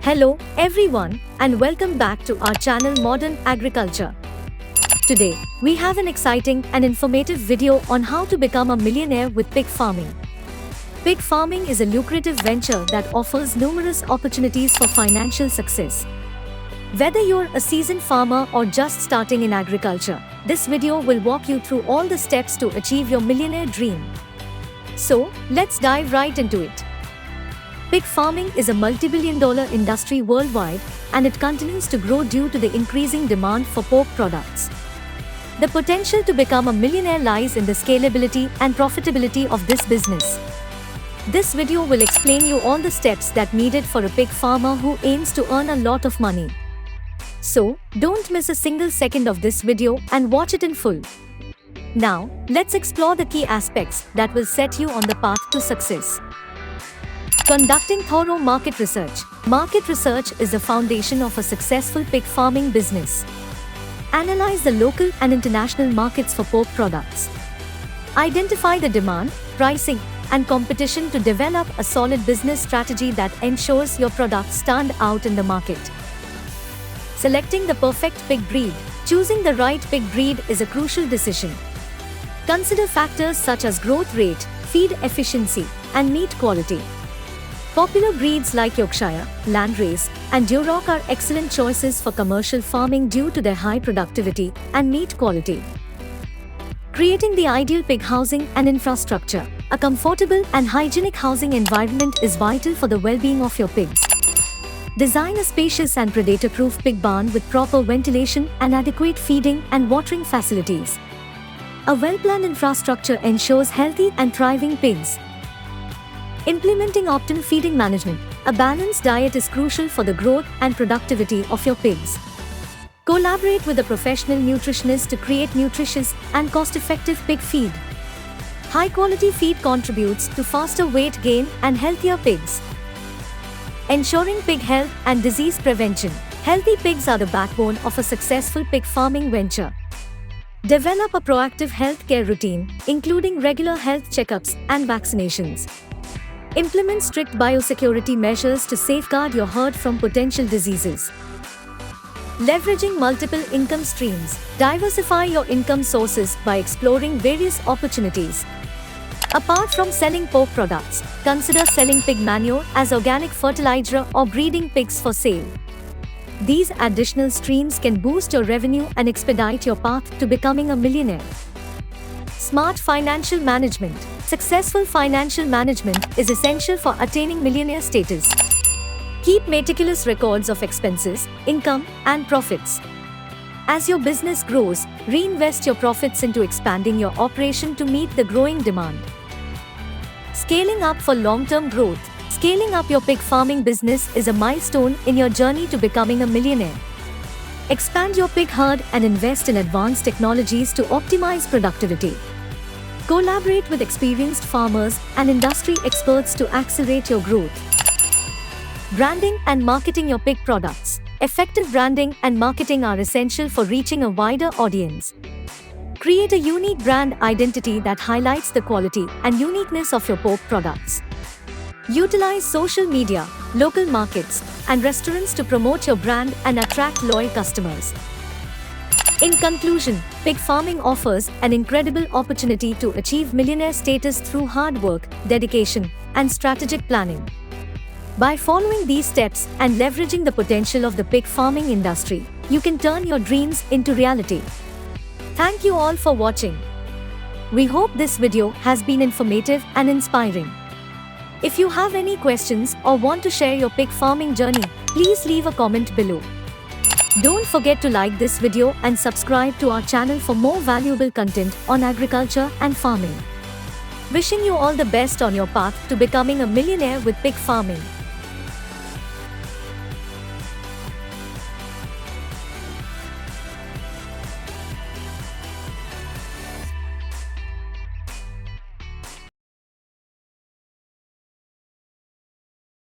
Hello everyone and welcome back to our channel Modern Agriculture. Today, we have an exciting and informative video on how to become a millionaire with pig farming. Pig farming is a lucrative venture that offers numerous opportunities for financial success. Whether you're a seasoned farmer or just starting in agriculture, this video will walk you through all the steps to achieve your millionaire dream. So, let's dive right into it. Pig farming is a multi-billion-dollar industry worldwide, and it continues to grow due to the increasing demand for pork products. The potential to become a millionaire lies in the scalability and profitability of this business. This video will explain you all the steps that needed for a pig farmer who aims to earn a lot of money. So, don't miss a single second of this video and watch it in full. Now, let's explore the key aspects that will set you on the path to success. Conducting thorough market research. Market research is the foundation of a successful pig farming business. Analyze the local and international markets for pork products. Identify the demand, pricing, and competition to develop a solid business strategy that ensures your products stand out in the market. Selecting the perfect pig breed. Choosing the right pig breed is a crucial decision. Consider factors such as growth rate, feed efficiency, and meat quality. Popular breeds like Yorkshire, Landrace, and Duroc are excellent choices for commercial farming due to their high productivity and meat quality. Creating the ideal pig housing and infrastructure. A comfortable and hygienic housing environment is vital for the well-being of your pigs. Design a spacious and predator-proof pig barn with proper ventilation and adequate feeding and watering facilities. A well-planned infrastructure ensures healthy and thriving pigs. Implementing optimal feeding management. A balanced diet is crucial for the growth and productivity of your pigs. Collaborate with a professional nutritionist to create nutritious and cost-effective pig feed. High-quality feed contributes to faster weight gain and healthier pigs. Ensuring pig health and disease prevention. Healthy pigs are the backbone of a successful pig farming venture. Develop a proactive healthcare routine, including regular health checkups and vaccinations. Implement strict biosecurity measures to safeguard your herd from potential diseases. Leveraging multiple income streams. Diversify your income sources by exploring various opportunities. Apart from selling pork products, consider selling pig manure as organic fertilizer or breeding pigs for sale. These additional streams can boost your revenue and expedite your path to becoming a millionaire. Smart financial management. Successful financial management is essential for attaining millionaire status. Keep meticulous records of expenses, income, and profits. As your business grows, reinvest your profits into expanding your operation to meet the growing demand. Scaling up for long-term growth. Scaling up your pig farming business is a milestone in your journey to becoming a millionaire. Expand your pig herd and invest in advanced technologies to optimize productivity. Collaborate with experienced farmers and industry experts to accelerate your growth. Branding and marketing your pig products. Effective branding and marketing are essential for reaching a wider audience. Create a unique brand identity that highlights the quality and uniqueness of your pork products. Utilize social media, local markets, and restaurants to promote your brand and attract loyal customers. In conclusion, pig farming offers an incredible opportunity to achieve millionaire status through hard work, dedication, and strategic planning. By following these steps and leveraging the potential of the pig farming industry, you can turn your dreams into reality. Thank you all for watching. We hope this video has been informative and inspiring. If you have any questions or want to share your pig farming journey, please leave a comment below. Don't forget to like this video and subscribe to our channel for more valuable content on agriculture and farming. Wishing you all the best on your path to becoming a millionaire with pig farming.